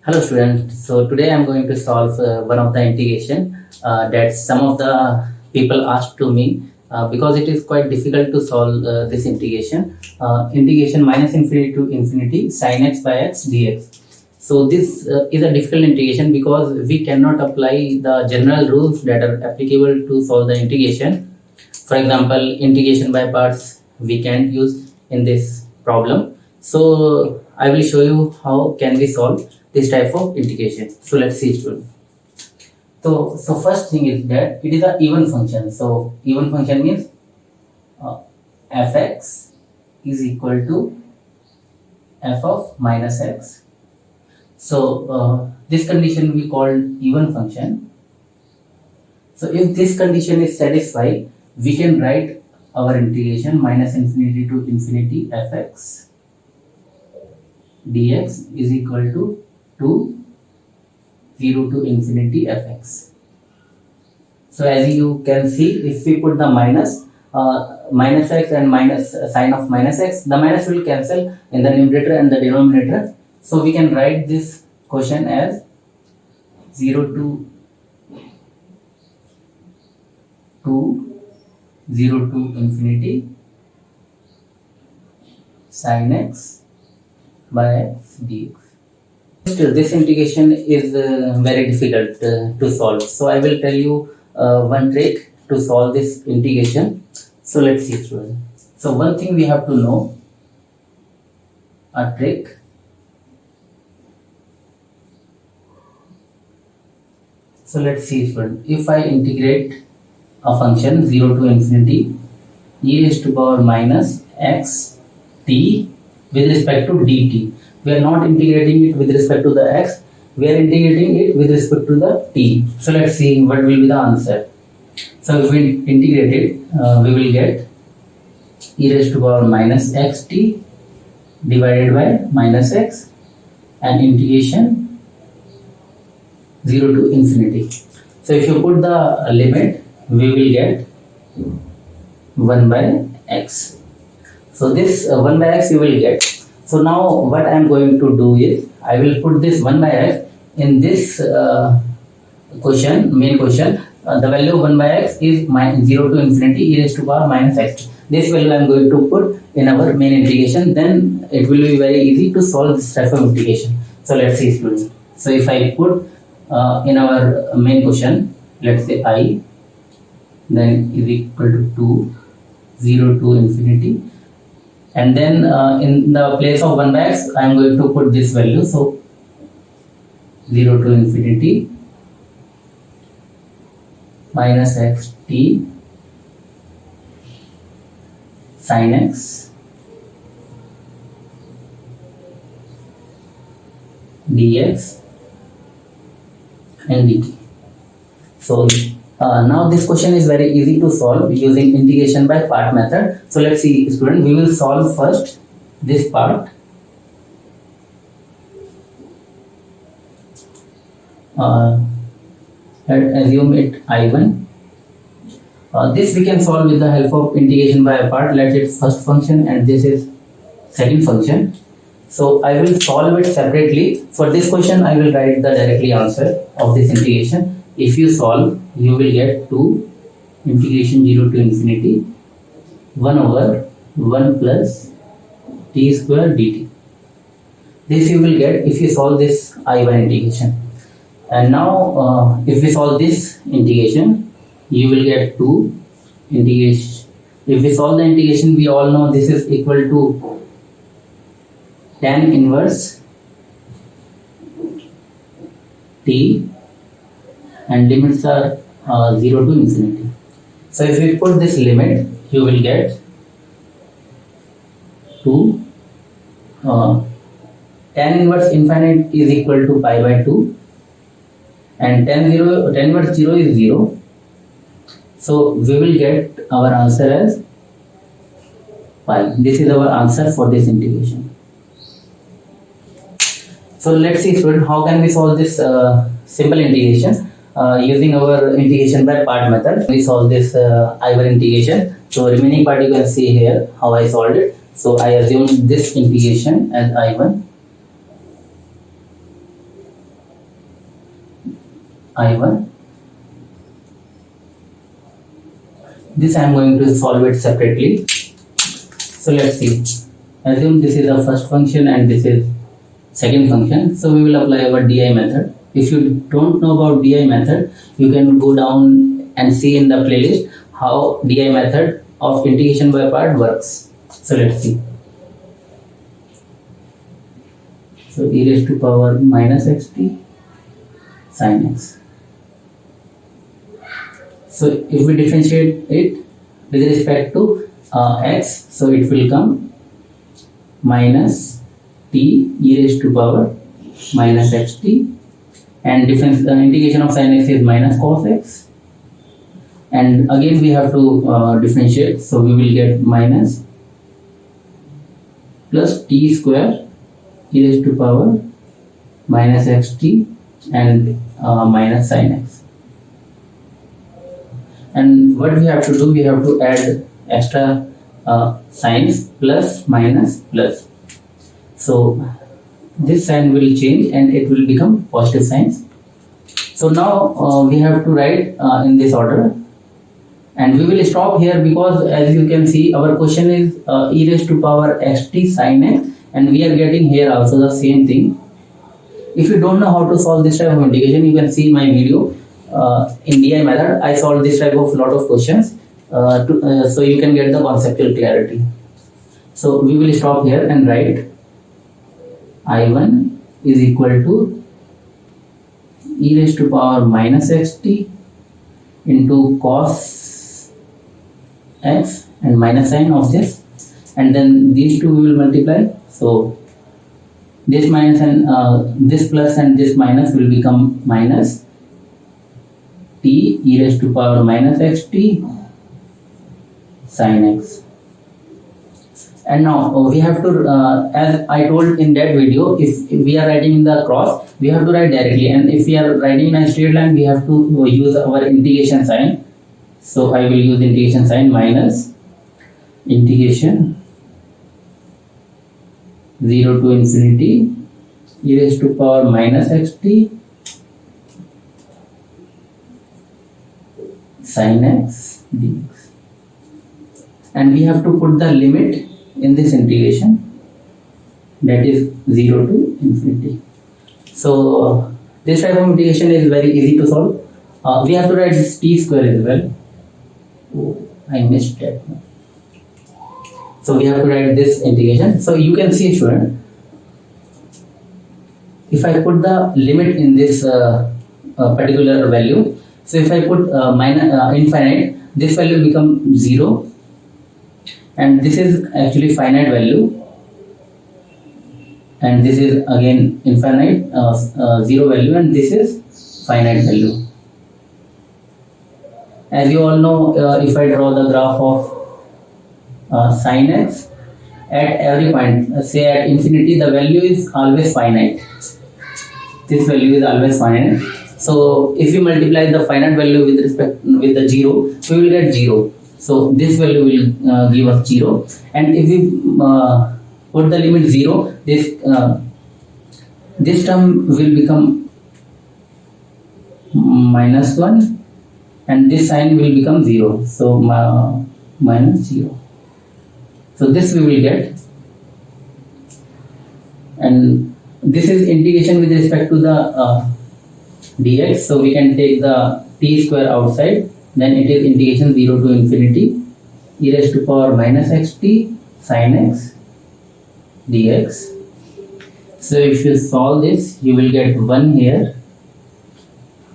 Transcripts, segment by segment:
Hello students. So today I'm going to solve one of the integration that some of the people asked to me because it is quite difficult to solve this integration. Integration minus infinity to infinity sin x by x dx. So this is a difficult integration because we cannot apply the general rules that are applicable to solve the integration. For example, integration by parts we can use in this problem. So I will show you how can we solve this type of integration. So let's see students. So first thing is that it is an even function. So even function means fx is equal to f of minus x. So this condition we call even function. So if this condition is satisfied, we can write our integration minus infinity to infinity fx dx is equal to 0 to infinity fx. So as you can see, if we put the minus x and minus sign of minus x, the minus will cancel in the numerator and the denominator. So we can write this question as 0 to 0 to infinity sin x by x dx. Still, this integration is very difficult to solve. So I will tell you one trick to solve this integration. So let's see through. So one thing we have to know, a trick. So let's see friend. If I integrate a function 0 to infinity e raised to power minus x t with respect to dt. We are not integrating it with respect to the x, we are integrating it with respect to the t. So let's see what will be the answer. So if we integrate it, we will get e raised to power minus xt divided by minus x and integration 0 to infinity. So if you put the limit, we will get 1 by x. So this 1 by x you will get. So now what I am going to do is I will put this 1 by x in this main question. The value of 1 by x is 0 to infinity e raised to power minus x. This value I am going to put in our main integration. Then it will be very easy to solve this type of integration. So let's see students. So if I put in our main question, let's say I, then is equal to 0 to infinity. And then in the place of 1 by x, I am going to put this value. So 0 to infinity minus x t sin x dx and dt. So now this question is very easy to solve using integration by part method. So let's see student, we will solve first this part. Let's assume it I1. This we can solve with the help of integration by part. Let it first function and this is second function. So I will solve it separately. For this question I will write the directly answer of this integration. If you solve, you will get 2 integration 0 to infinity 1 over 1 plus t square dt. This you will get if you solve this I1 integration. And now if we solve this integration, you will get 2 integration. If we solve the integration, we all know this is equal to tan inverse t and limits are 0 to infinity. So if we put this limit, you will get 2 tan inverse infinite is equal to pi by 2 and tan inverse 0 is 0. So we will get our answer as pi. This is our answer for this integration. So let's see student, how can we solve this simple integration using our integation by part method. We solve this I1 integation. So remaining part you can see here how I solved it. So I assume this integration as I1 I1. This I am going to solve it separately. So let's see. Assume this is the first function and this is second function. So we will apply our DI method. If you don't know about DI method, you can go down and see in the playlist how DI method of integration by part works. So let's see. So e raised to power minus xt sin x. So if we differentiate it with respect to x, so it will come minus t e raised to power minus xt, and difference integration of sin x is minus cos x, and again we have to differentiate, so we will get minus plus t square e raised to power minus xt and minus sin x. And what we have to do, we have to add extra signs, plus, minus, plus. So this sign will change and it will become positive signs. So now we have to write in this order, and we will stop here because as you can see our question is e raised to power xt sin x, and we are getting here also the same thing. If you don't know how to solve this type of integration, you can see my video in DI method. I solved this type of lot of questions so you can get the conceptual clarity. So we will stop here and write I1 is equal to e raised to power minus xt into cos x and minus sign of this, and then these two we will multiply. So this minus and this plus and this minus will become minus t e raised to power minus xt sin x. And now we have to, as I told in that video, if we are writing in the cross, we have to write directly, and if we are writing in a straight line, we have to use our integration sign. So I will use integration sign minus integration 0 to infinity e raised to power minus xt sin x dx, and we have to put the limit in this integration, that is 0 to infinity. So this type of integration is very easy to solve. We have to write this t square as well. Oh, I missed that. So we have to write this integration. So you can see, student, if I put the limit in this particular value, so if I put infinite, this value become 0, and this is actually finite value, and this is again infinite 0 value, and this is finite value. As you all know, if I draw the graph of sin x, at every point, say at infinity, the value is always finite. This value is always finite. So if we multiply the finite value with respect with the 0, we will get 0. So this value will give us 0, and if we put the limit 0, this term will become minus 1, and this sign will become 0. So minus 0. So this we will get, and this is integration with respect to the dx. So we can take the t square outside, then it is integration 0 to infinity e raised to power minus xt sin x dx. So if you solve this, you will get 1 here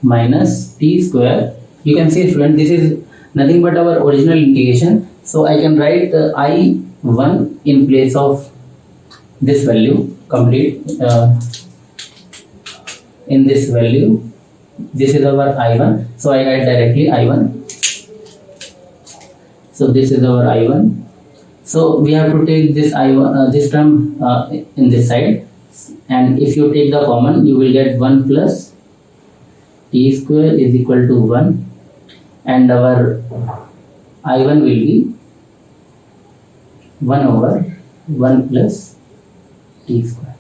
minus t square. You can see, student, this is nothing but our original integration. So I can write I1 in place of this value, complete in this value. This is our I1, so I write directly I1. So this is our I1. So we have to take this I1, this term in this side, and if you take the common, you will get 1 plus t square is equal to 1, and our I1 will be 1 over 1 plus t square.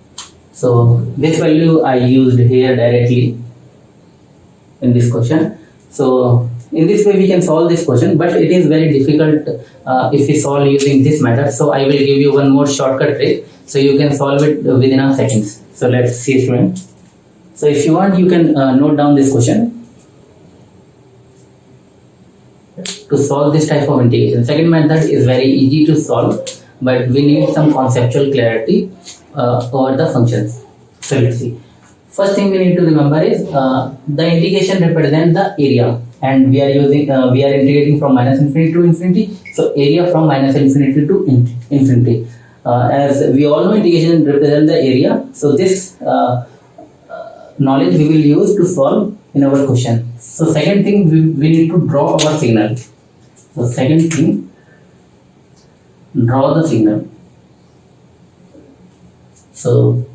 So this value I used here directly. in this question. So in this way we can solve this question, but it is very difficult if we solve using this method. So I will give you one more shortcut trick, so you can solve it within a seconds. So let's see, student. So if you want, you can note down this question to solve this type of integration. Second method is very easy to solve, but we need some conceptual clarity over the functions. So let's see. First thing we need to remember is the integration represents the area, and we are integrating from minus infinity to infinity. So area from minus infinity to infinity. As we all know, integration represents the area. So this knowledge we will use to solve in our question. So second thing, we need to draw our signal. So second thing, draw the signal. So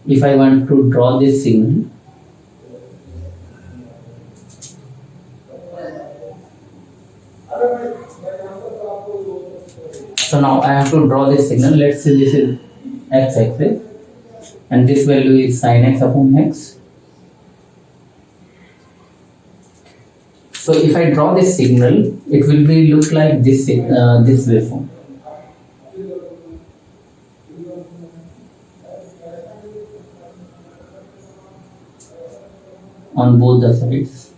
if I want to draw this signal, so now I have to draw this signal. Let's say this is x-axis and this value is sin x upon x. So if I draw this signal, it will be look like this this waveform. On both the sides.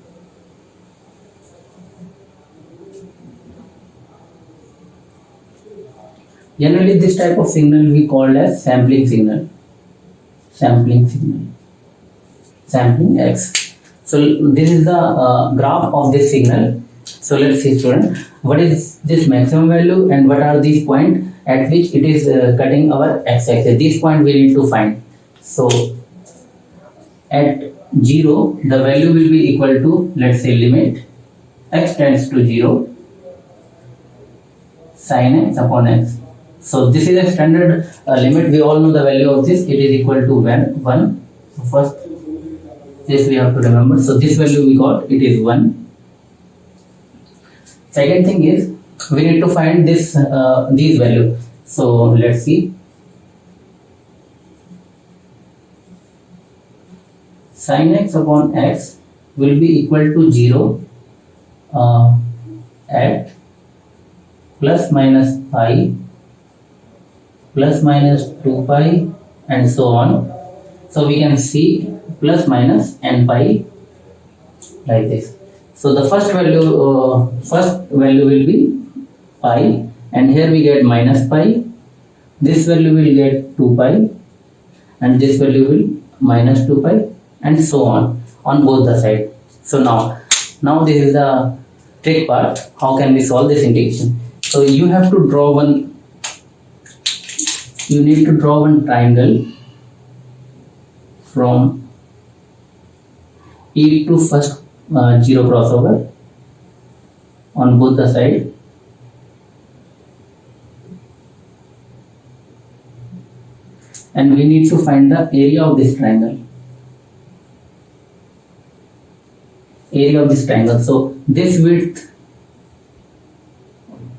Generally, this type of signal we call as sampling signal. Sampling signal. Sampling x. So this is the graph of this signal. So let's see, student, what is this maximum value and what are these points at which it is cutting our x-axis. These points we need to find. So at 0, the value will be equal to, let's say, limit x tends to 0 sin x upon x. So this is a standard limit. We all know the value of this. It is equal to 1. So first, this we have to remember. So this value we got, it is 1. Second thing is, we need to find this these value. So let's see. Sin x upon x will be equal to 0 at plus minus pi, plus minus 2 pi, and so on. So we can see plus minus n pi like this. So the first value will be pi, and here we get minus pi. This value will get 2 pi, and this value will minus 2 pi, and so on both the sides. So now this is the trick part. How can we solve this integration? So you have to draw one. You need to draw one triangle from E to first 0 crossover on both the sides. And we need to find the area of this triangle. Area of this triangle. So this width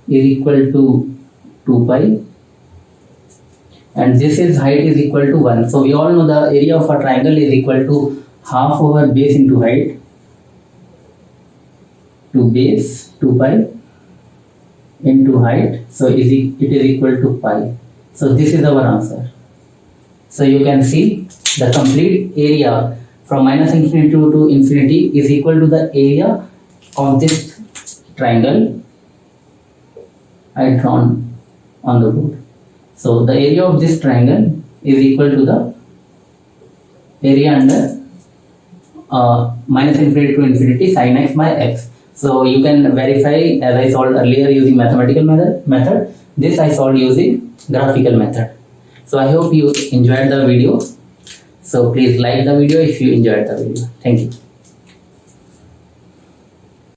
is equal to 2 pi. And this is height is equal to 1. So we all know the area of a triangle is equal to half over base into height to base 2 pi into height. So it is equal to pi. So this is our answer. So you can see the complete area from minus infinity to infinity is equal to the area of this triangle I drawn on the board. So the area of this triangle is equal to the area under minus infinity to infinity sin x by x. So you can verify, as I solved earlier using mathematical method. This I solved using graphical method. So I hope you enjoyed the video. So please like the video if you enjoyed the video. Thank you.